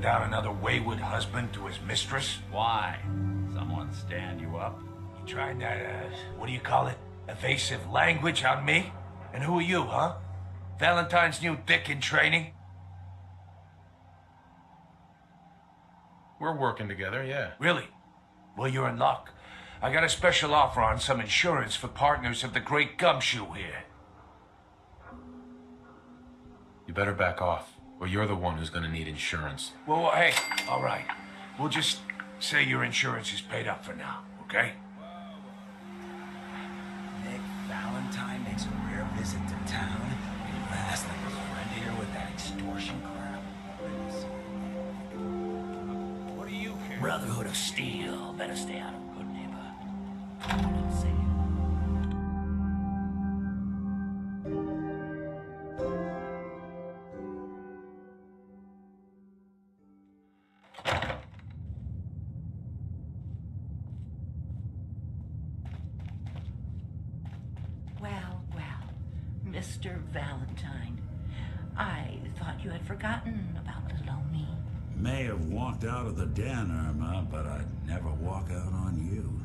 down another wayward husband to his mistress? Why? Someone stand you up? You trying that, what do you call it? Evasive language on me? And who are you, huh? Valentine's new dick in training? We're working together, yeah. Really? Well, you're in luck. I got a special offer on some insurance for partners of the Great Gumshoe here. You better back off, or you're the one who's gonna need insurance. Well, hey, all right. We'll just say your insurance is paid up for now, okay? Nick Valentine makes a rare visit to town. He laughs like his friend here with that extortion crap. What do you care? Brotherhood of Steel. Better stay out of good neighbor. Don't say it. Mr. Valentine, I thought you had forgotten about little old me. May have walked out of the den, Irma, but I'd never walk out on you.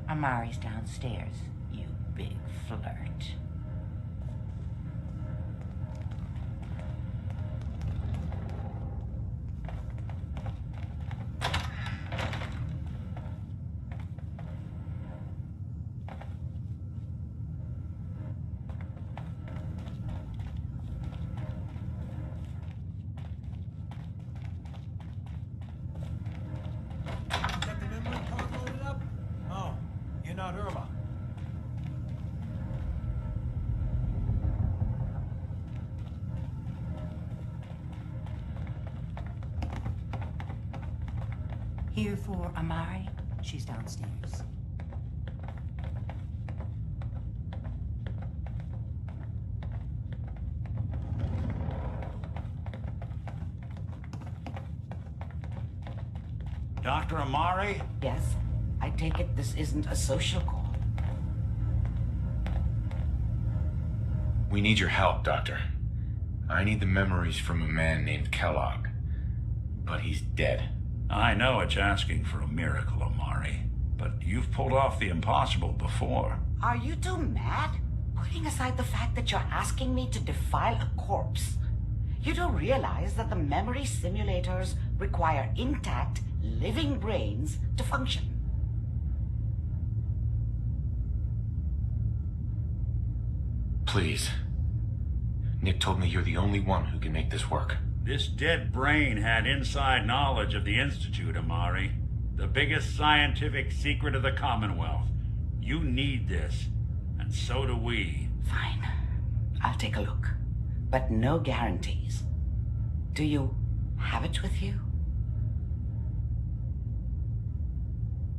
Amari's downstairs, you big flirt. Not Irma. Here for Amari? She's downstairs. Dr. Amari? Yes? I take it this isn't a social call. We need your help, Doctor. I need the memories from a man named Kellogg. But he's dead. I know it's asking for a miracle, Amari, but you've pulled off the impossible before. Are you two mad? Putting aside the fact that you're asking me to defile a corpse, you do realize that the memory simulators require intact, living brains to function. Please. Nick told me you're the only one who can make this work. This dead brain had inside knowledge of the Institute, Amari. The biggest scientific secret of the Commonwealth. You need this, and so do we. Fine. I'll take a look. But no guarantees. Do you have it with you?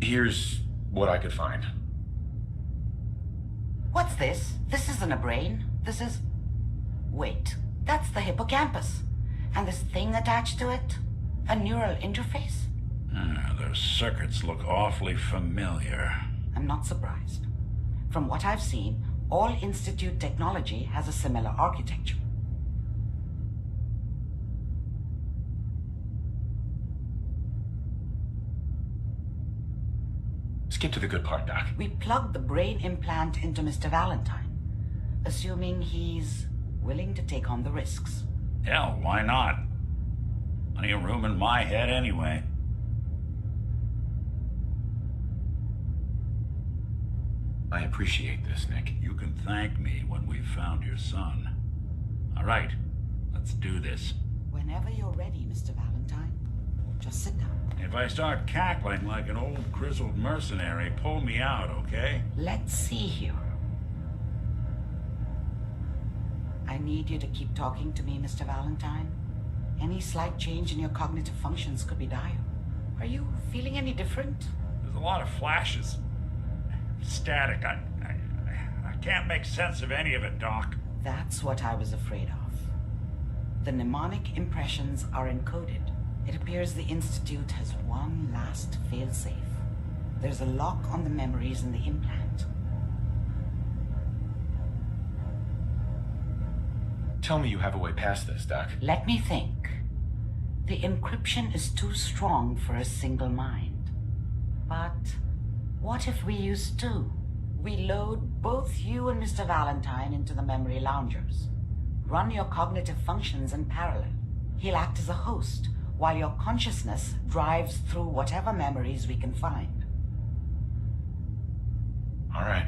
Here's what I could find. What's this? This isn't a brain. This is... Wait, that's the hippocampus. And this thing attached to it? A neural interface? Those circuits look awfully familiar. I'm not surprised. From what I've seen, all Institute technology has a similar architecture. Skip to the good part, Doc. We plugged the brain implant into Mr. Valentine, assuming he's willing to take on the risks. Hell, why not? Plenty of room in my head anyway. I appreciate this, Nick. You can thank me when we've found your son. All right, let's do this. Whenever you're ready, Mr. Valentine. Just sit down. If I start cackling like an old grizzled mercenary, pull me out, okay? Let's see here. I need you to keep talking to me, Mr. Valentine. Any slight change in your cognitive functions could be dire. Are you feeling any different? There's a lot of flashes. Static. I can't make sense of any of it, Doc. That's what I was afraid of. The mnemonic impressions are encoded. It appears the Institute has one last failsafe. There's a lock on the memories in the implant. Tell me you have a way past this, Doc. Let me think. The encryption is too strong for a single mind. But what if we use two? We load both you and Mr. Valentine into the memory loungers. Run your cognitive functions in parallel. He'll act as a host, while your consciousness drives through whatever memories we can find. All right.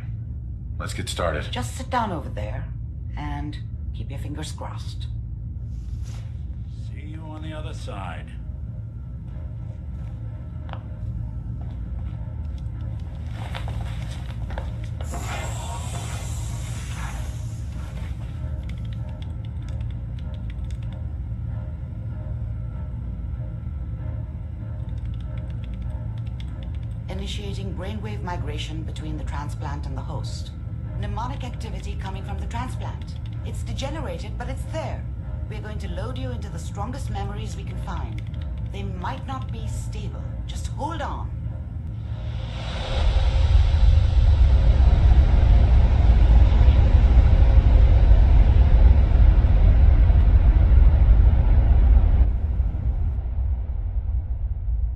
Let's get started. Just sit down over there and keep your fingers crossed. See you on the other side. Initiating brainwave migration between the transplant and the host. Mnemonic activity coming from the transplant. It's degenerated, but it's there. We're going to load you into the strongest memories we can find. They might not be stable. Just hold on.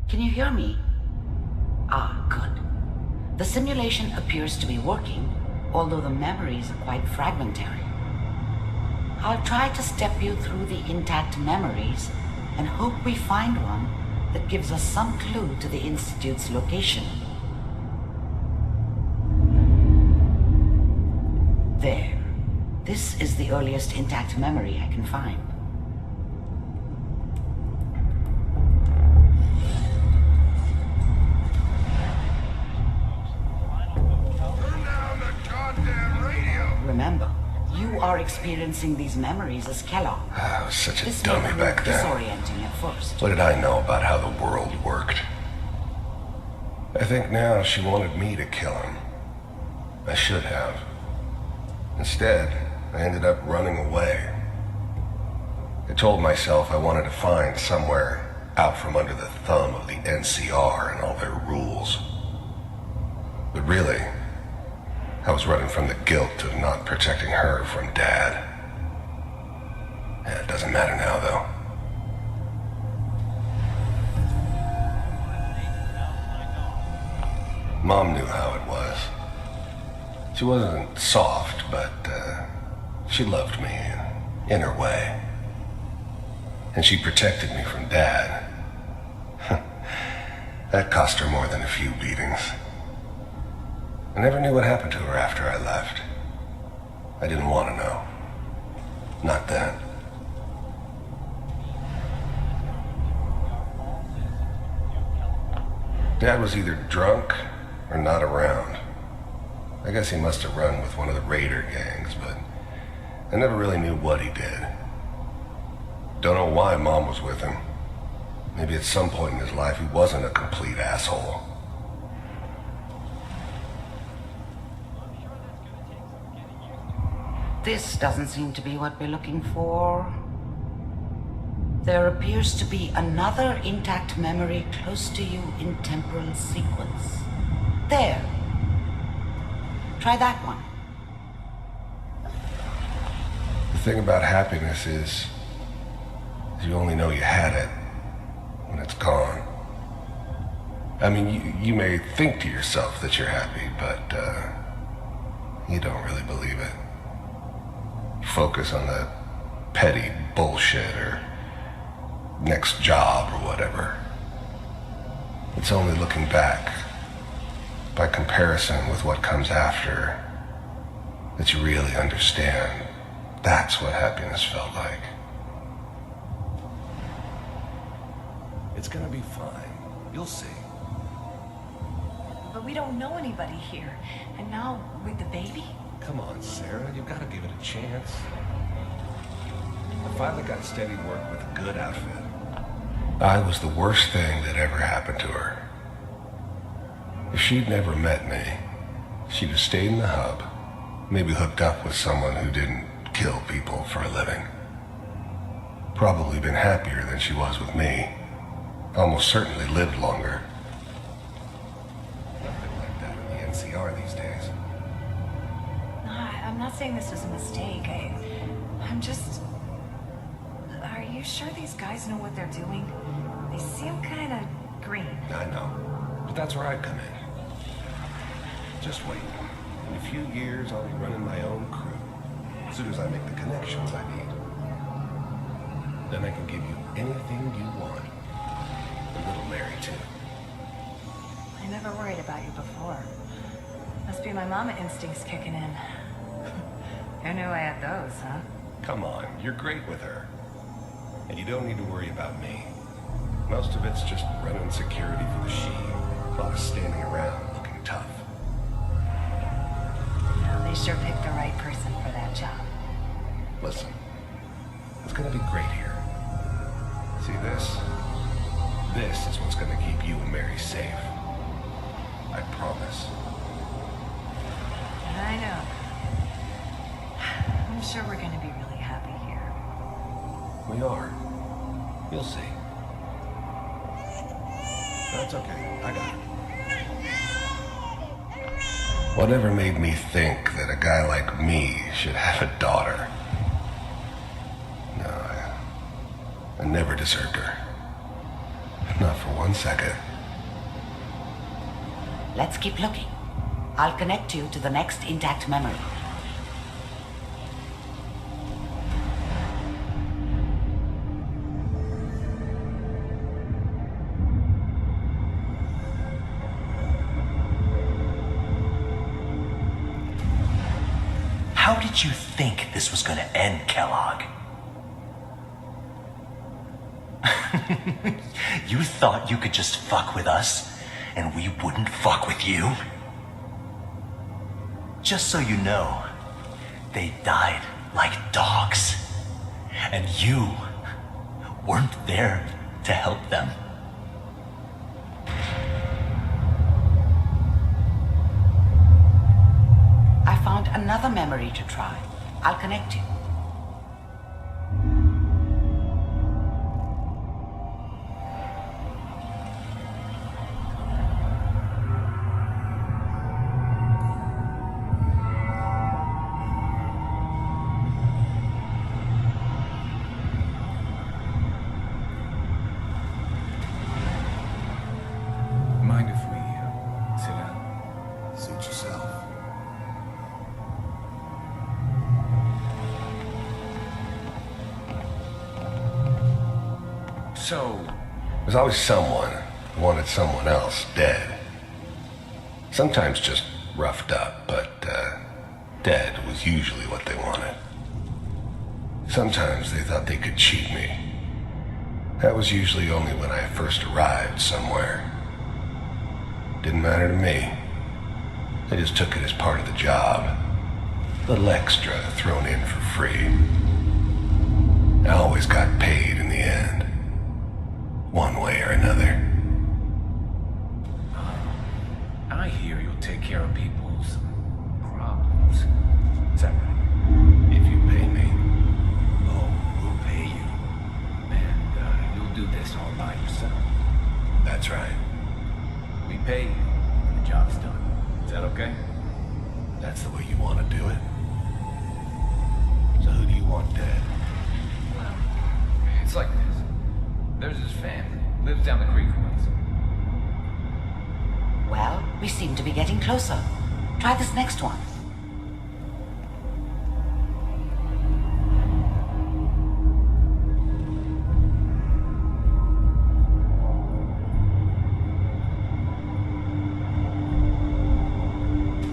Can you hear me? Ah, good. The simulation appears to be working, although the memories are quite fragmentary. I'll try to step you through the intact memories and hope we find one that gives us some clue to the Institute's location. There. This is the earliest intact memory I can find. Remember, you are experiencing these memories as Kellogg. I was such a This dummy may back prove then. disorienting at first. What did I know about how the world worked? I think now she wanted me to kill him. I should have. Instead, I ended up running away. I told myself I wanted to find somewhere out from under the thumb of the NCR and all their rules. But really, I was running from the guilt of not protecting her from Dad. It doesn't matter now, though. Mom knew how it was. She wasn't soft, but she loved me in her way. And she protected me from Dad. That cost her more than a few beatings. I never knew what happened to her after I left. I didn't want to know. Not then. Dad was either drunk or not around. I guess he must have run with one of the raider gangs, but I never really knew what he did. Don't know why Mom was with him. Maybe at some point in his life he wasn't a complete asshole. This doesn't seem to be what we're looking for. There appears to be another intact memory close to you in temporal sequence. There. Try that one. The thing about happiness is you only know you had it when it's gone. I mean, you may think to yourself that you're happy, but you don't really believe it. Focus on the petty bullshit or next job or whatever. It's only looking back, by comparison with what comes after, that you really understand. That's what happiness felt like. It's gonna be fine. You'll see. But we don't know anybody here. And now, with the baby? Come on, Sarah, you gotta give it a chance. I finally got steady work with a good outfit. I was the worst thing that ever happened to her. If she'd never met me, she'd have stayed in the hub, maybe hooked up with someone who didn't kill people for a living. Probably been happier than she was with me. Almost certainly lived longer. Nothing like that in the NCR these days. No, I'm not saying this was a mistake. I'm just... Are you you sure these guys know what they're doing? They seem kind of green. I know, but that's where I come in. Just wait. In a few years, I'll be running my own crew. As soon as I make the connections I need. Then I can give you anything you want. And little Mary, too. I never worried about you before. Must be my mama instincts kicking in. Who knew I had those, huh? Come on, you're great with her. And you don't need to worry about me. Most of it's just running security for the she, while standing around looking tough. Well, they sure picked the right person for that job. Listen, it's gonna be great here. See this? This is what's gonna keep you and Mary safe. I promise. I know. I'm sure we're gonna be really happy here. We are. You'll see. That's okay. I got it. Whatever made me think that a guy like me should have a daughter? No, I never deserved her. Not for 1 second. Let's keep looking. I'll connect you to the next intact memory. How did you think this was gonna end, Kellogg? You thought you could just fuck with us, and we wouldn't fuck with you? Just so you know, they died like dogs, and you weren't there to help them. I found another memory to try. I'll connect you. Mind if we sit down? Suit yourself. So, There's always someone who wanted someone else dead. Sometimes just roughed up, but dead was usually what they wanted. Sometimes they thought they could cheat me. That was usually only when I first arrived somewhere. Didn't matter to me. They just took it as part of the job. A little extra thrown in for free. I always got paid in the end. One way or another. I hear you'll take care of people's problems. Is that right? If you pay me. Oh, we'll pay you. And you'll do this all by yourself. That's right. We pay you when the job's done. Is that okay? That's the way you want to do it. So who do you want dead? Well, it's like this. There's his family. Lives down the creek from us. Well, we seem to be getting closer. Try this next one.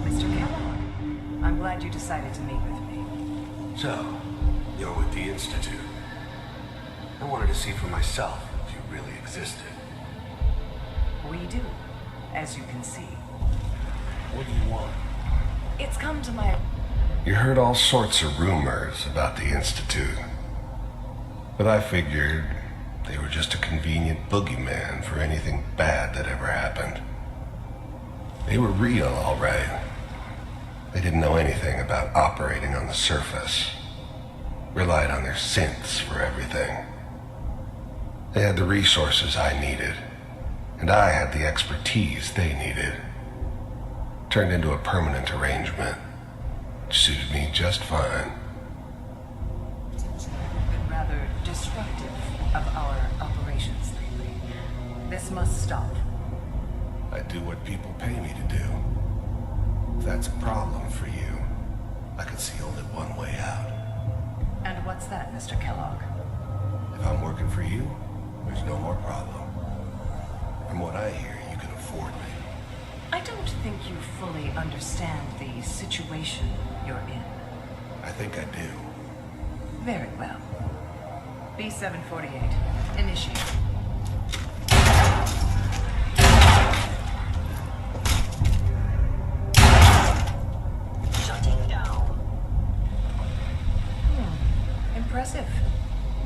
Mr. Kellogg, I'm glad you decided to meet with me. So, you're with the Institute. I wanted to see for myself if you really existed. We do, as you can see. What do you want? It's come to my... You heard all sorts of rumors about the Institute. But I figured they were just a convenient boogeyman for anything bad that ever happened. They were real, all right. They didn't know anything about operating on the surface. Relied on their synths for everything. They had the resources I needed, and I had the expertise they needed. Turned into a permanent arrangement, which suited me just fine. Been rather disruptive. disruptive of our operations lately. This must stop. I do what people pay me to do. If that's a problem for you, I can see only one way out. And what's that, Mr. Kellogg? If I'm working for you, there's no more problem. From what I hear, you can afford me. I don't think you fully understand the situation you're in. I think I do. Very well. B-748, initiate. Shutting down. Impressive.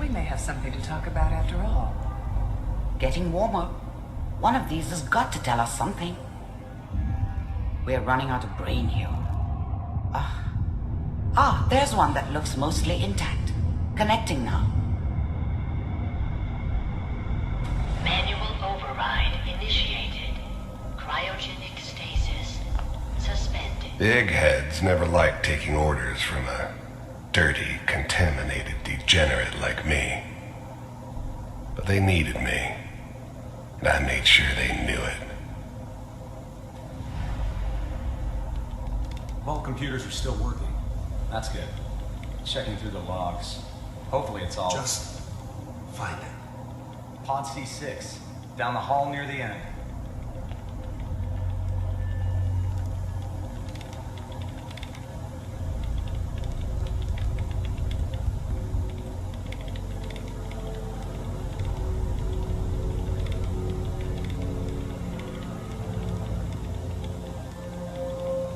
We may have something to talk about after all. Getting warmer. One of these has got to tell us something. We're running out of brain here. There's one that looks mostly intact. Connecting now. Manual override initiated. Cryogenic stasis suspended. The eggheads never liked taking orders from a dirty, contaminated degenerate like me. But they needed me, and I made sure they knew it. All computers are still working. That's good. Checking through the logs. Hopefully it's all... Just find it. Pod C6. Down the hall near the end.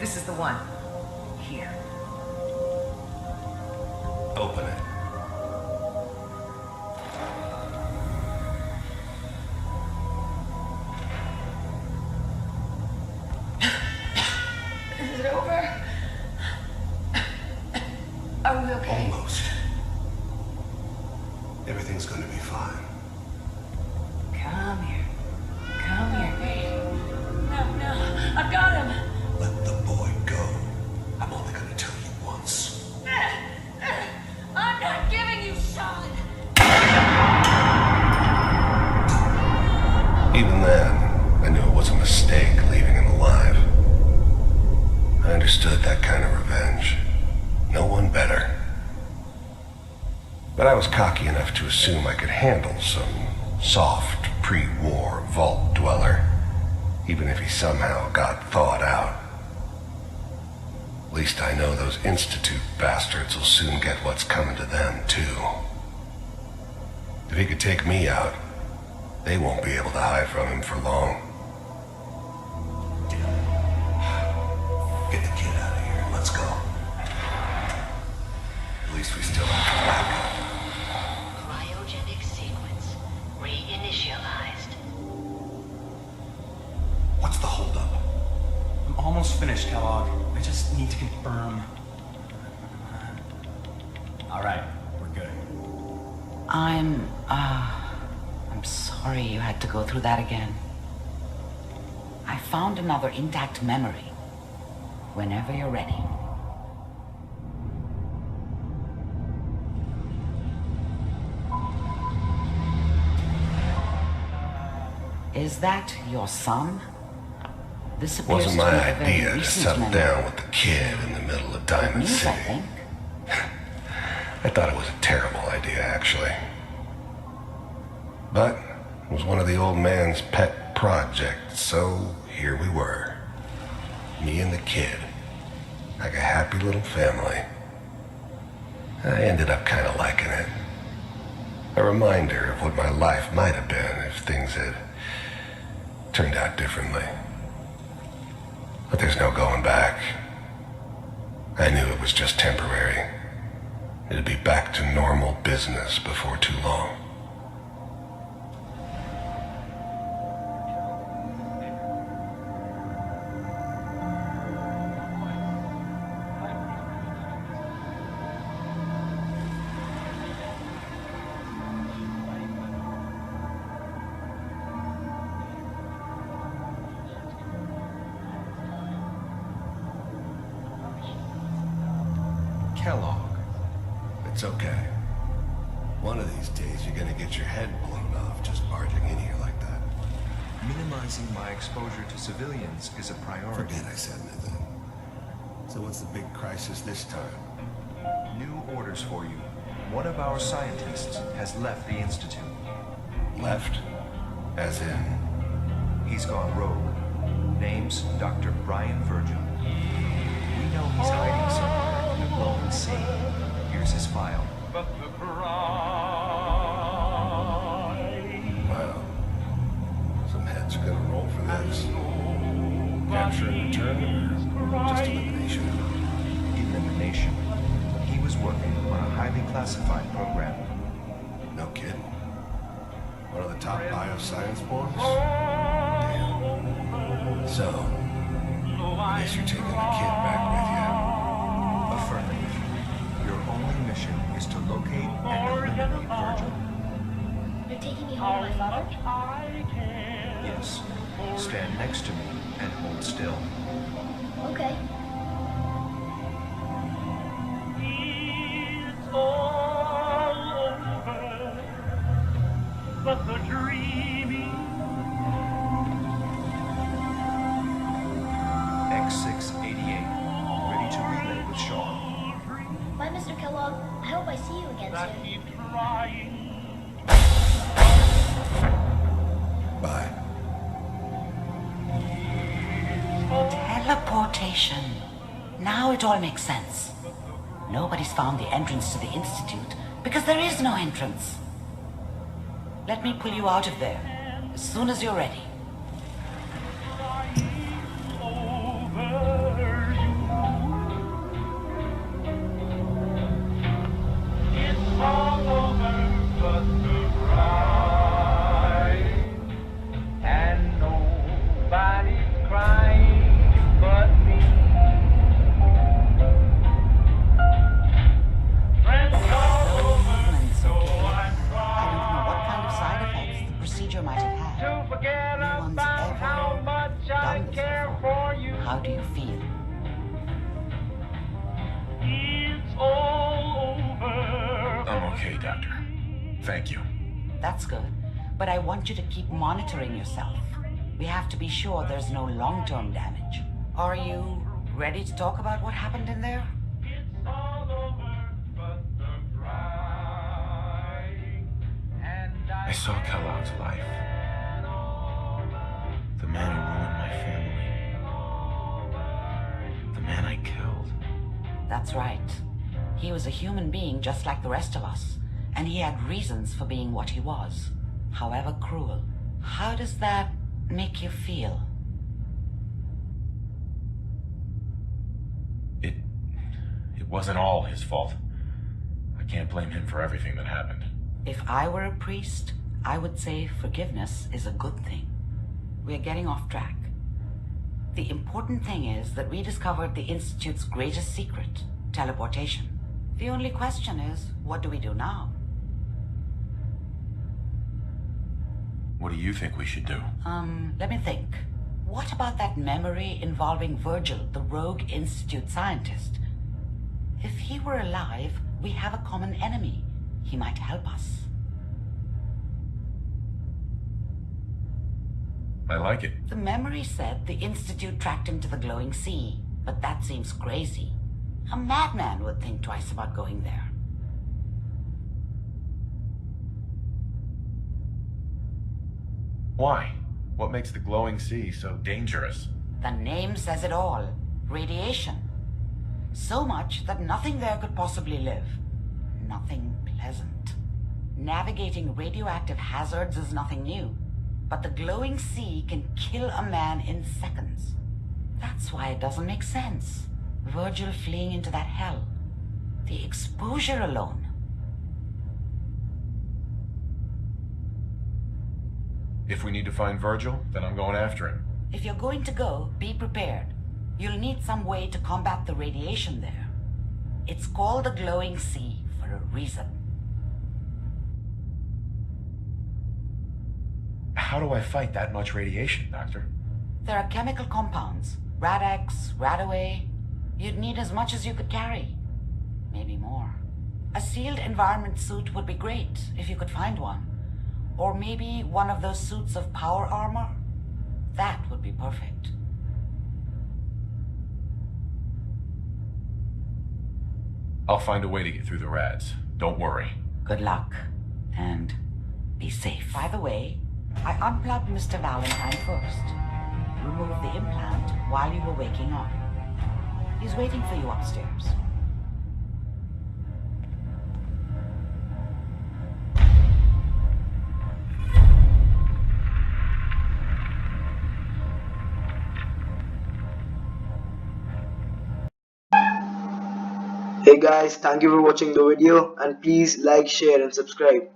This is the one. Here. Open it. Is it over? Are we okay? Almost. Everything's gonna be fine. Come here. Come here, babe. No, I've got him. Let the boy go. I'm only gonna tell you once. I'm not giving you Sean. Even then, I knew it was a mistake leaving him alive. I understood that kind of revenge. No one better. But I was cocky enough to assume I could handle some soft, pre-war vault dweller, even if he somehow got thawed out. At least I know those Institute bastards will soon get what's coming to them, too. If he could take me out, they won't be able to hide from him for long. Get the kid out of here. Let's go. At least we still have backup. Cryogenic sequence reinitialized. What's the holdup? I'm almost finished, Kellogg. I just need to confirm. All right, we're good. I'm sorry you had to go through that again. I found another intact memory. Whenever you're ready. Is that your son? This appears Wasn't to my be a very idea to recent settle memory. down with the kid in the middle of Diamond News, City. I think. I thought it was a terrible idea, actually. But it was one of the old man's pet projects, so here we were. Me and the kid. Like a happy little family. I ended up kind of liking it. A reminder of what my life might have been if things had turned out differently. But there's no going back. I knew it was just temporary. It'd be back to normal business before too long. Kellogg. It's okay. One of these days, you're gonna get your head blown off just barging in here like that. Minimizing my exposure to civilians is a priority. Forget I said anything. So what's the big crisis this time? New orders for you. One of our scientists has left the Institute. Left? As in? He's gone rogue. Name's Dr. Brian Virgil. We know he's hiding somewhere in the glowing sea. Here's his file. Wow. Some heads are gonna roll for this. Capture and return, or just elimination? Elimination. He was working on a highly classified program. No kidding. One of the top bioscience boys? Damn. So, I guess you're taking the kid back with Affirmative. Your only mission is to locate and eliminate Virgil. You're taking me home, my father? Yes. Stand next to me and hold still. Okay. But the dreaming X688, ready to relay with Sean. Bye, Mr. Kellogg. I hope I see you again soon. Bye. Teleportation. Now it all makes sense. Nobody's found the entrance to the Institute because there is no entrance. Let me pull you out of there as soon as you're ready. How do you feel? I'm okay, Doctor. Thank you. That's good. But I want you to keep monitoring yourself. We have to be sure there's no long-term damage. Are you ready to talk about what happened in there? I saw Kellogg's life. The man who ruined my family. The man I killed. That's right. He was a human being just like the rest of us, and he had reasons for being what he was, however cruel. How does that make you feel? It wasn't all his fault. I can't blame him for everything that happened. If I were a priest, I would say forgiveness is a good thing. We're getting off track. The important thing is that we discovered the Institute's greatest secret, teleportation. The only question is, what do we do now? What do you think we should do? Let me think. What about that memory involving Virgil, the rogue Institute scientist? If he were alive, we have a common enemy. He might help us. I like it. The memory said the Institute tracked him to the glowing sea, but that seems crazy. A madman would think twice about going there. Why? What makes the glowing sea so dangerous? The name says it all. Radiation. So much that nothing there could possibly live. Nothing pleasant. Navigating radioactive hazards is nothing new, but the glowing sea can kill a man in seconds. That's why it doesn't make sense. Virgil fleeing into that hell. The exposure alone. If we need to find Virgil, then I'm going after him. If you're going to go, be prepared. You'll need some way to combat the radiation there. It's called the glowing sea for a reason. How do I fight that much radiation, Doctor? There are chemical compounds. Rad-X, Radaway. You'd need as much as you could carry. Maybe more. A sealed environment suit would be great if you could find one. Or maybe one of those suits of power armor. That would be perfect. I'll find a way to get through the rads. Don't worry. Good luck, and be safe. By the way, I unplugged Mr. Valentine first. Removed the implant while you were waking up. He's waiting for you upstairs. Hey guys, thank you for watching the video and please like, share and subscribe.